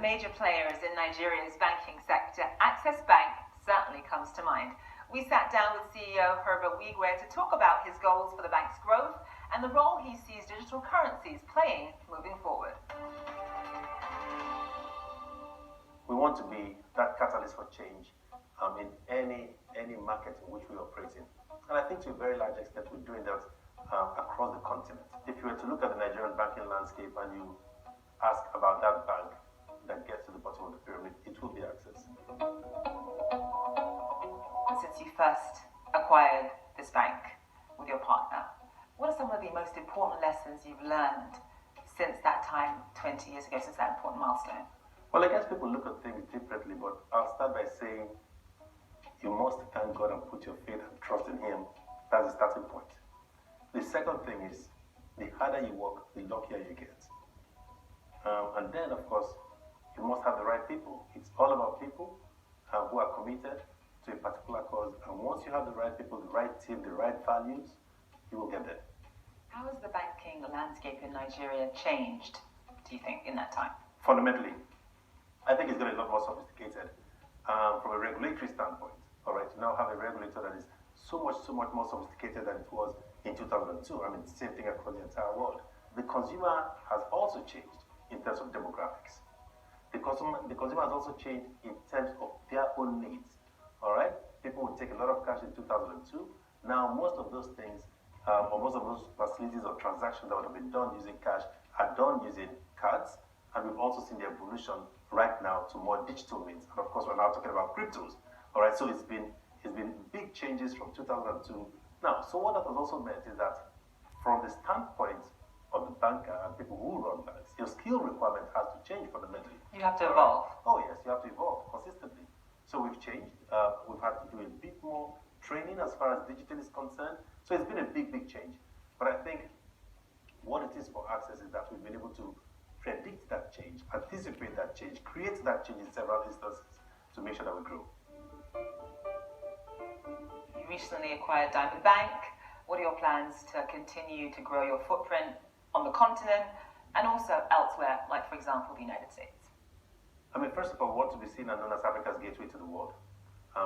major players in Nigeria's banking sector, Access Bank certainly comes to mind. We sat down with CEO Herbert Wigwe to talk about his goals for the bank's growth and the role he sees digital currencies playing moving forward. We want to be that catalyst for change in any market in which we operate in. And I think to a very large extent we're doing that across the continent. If you were to look at the Nigerian banking landscape and you ask about that bank that gets to the bottom of the pyramid, it will be Access. Since you first acquired this bank with your partner, what are some of the most important lessons you've learned since that time 20 years ago, since that important milestone? Well, I guess people look at things differently, but I'll start by saying you must thank God and put your faith and trust in Him. That's the starting point. The second thing is, the harder you work, the luckier you get. And then, of course, you must have the right people. It's all about people who are committed to a particular cause. And once you have the right people, the right team, the right values, you will get there. How has the banking landscape in Nigeria changed, do you think, in that time? Fundamentally, I think it's getting a lot more sophisticated from a regulatory standpoint. All right, you now have a regulator that is so much more sophisticated than it was in 2002. I mean, the same thing across the entire world. The consumer has also changed in terms of demographics. The consumer has also changed in terms of their own needs. All right, people would take a lot of cash in 2002. Now, most of those things, or most of those facilities or transactions that would have been done using cash are done using cards. And we've also seen the evolution right now to more digital means. And of course, we're now talking about cryptos. All right, so it's been big changes from 2002. Now, so what that has also meant is that from the standpoint of the banker and people who run banks, your skill requirement has to change fundamentally. You have to evolve. Oh yes, you have to evolve consistently. So we've changed. We've had to do a bit more training as far as digital is concerned. So it's been a big change. But I think what it is for Access is that we've been able to predict that change, anticipate that change, create that change in several instances to make sure that we grow. You recently acquired Diamond Bank. What are your plans to continue to grow your footprint on the continent and also elsewhere, like, for example, the United States? I mean, first of all, we want to be seen and known as Africa's gateway to the world,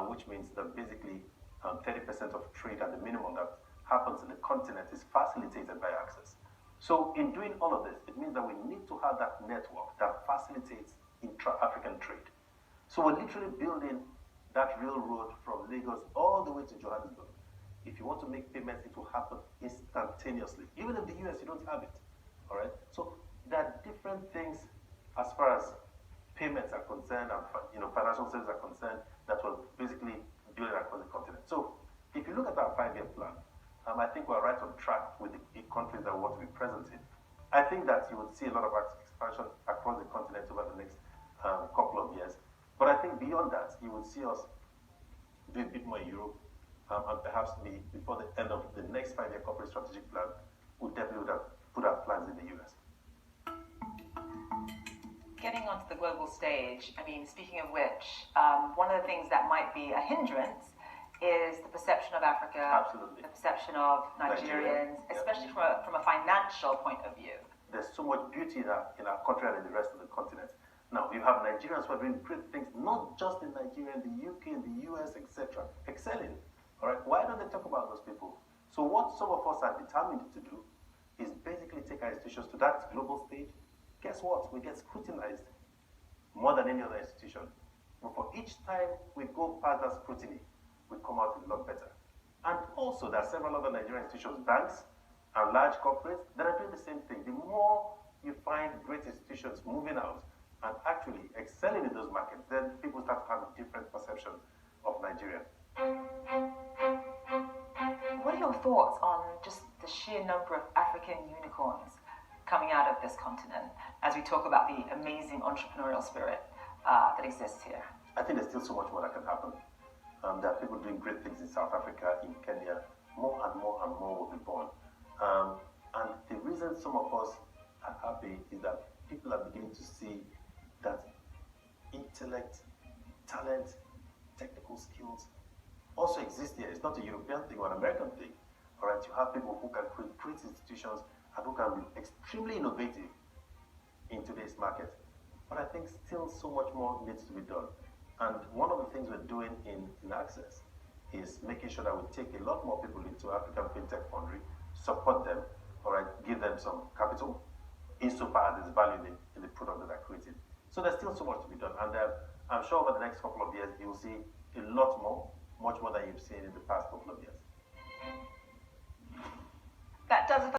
which means that basically 30% of trade at the minimum that happens in the continent is facilitated by Access. So in doing all of this, it means that we need to have that network that facilitates intra-African trade. So we're literally building that railroad from Lagos all the way to Johannesburg. If you want to make payments, it will happen instantaneously. Even in the US, you don't have it. All right. So there are different things as far as payments are concerned and financial services are concerned that will basically build across the continent. So if you look at our 5-year plan, I think we're right on track with the big countries that we want to be present in. I think that you would see a lot of expansion across the continent over the next couple of years. But I think beyond that, you would see us do a bit more in Europe, and perhaps before the end of the next 5-year corporate strategic plan, we definitely would have put our plans in the US. Getting onto the global stage, I mean, speaking of which, one of the things that might be a hindrance is the perception of Africa, Absolutely. The perception of Nigerians, especially from a financial point of view. There's so much beauty in our country and in the rest of the continent. Now, you have Nigerians who are doing great things, not just in Nigeria, in the UK, in the US, etc., excelling. All right, why don't they talk about those people? So what some of us are determined to do is basically take our institutions to that global stage. Guess what? We get scrutinized more than any other institution. But for each time we go past that scrutiny, we come out a lot better. And also, there are several other Nigerian institutions, banks and large corporates that are doing the same thing. The more you find great institutions moving out and actually excelling in those markets, then people start to have a different perception of Nigeria. What are your thoughts on just the sheer number of African unicorns coming out of this continent as we talk about the amazing entrepreneurial spirit that exists here? I think there's still so much more that can happen. There are people doing great things in South Africa, in Kenya. More and more will be born. And the reason some of us are happy is that people are beginning to see that intellect, talent, technical skills also exist here. It's not a European thing or an American thing. All right, you have people who can create great institutions and who can be extremely innovative in today's market. but I think still so much more needs to be done. And one of the things we're doing in Access is making sure that we take a lot more people into African FinTech Foundry, support them, all right, give them some capital, insofar as there's value in the product that they're creating. So there's still so much to be done. And I'm sure over the next couple of years, you'll see a lot more, much more than you've seen in the past couple of years. That does it.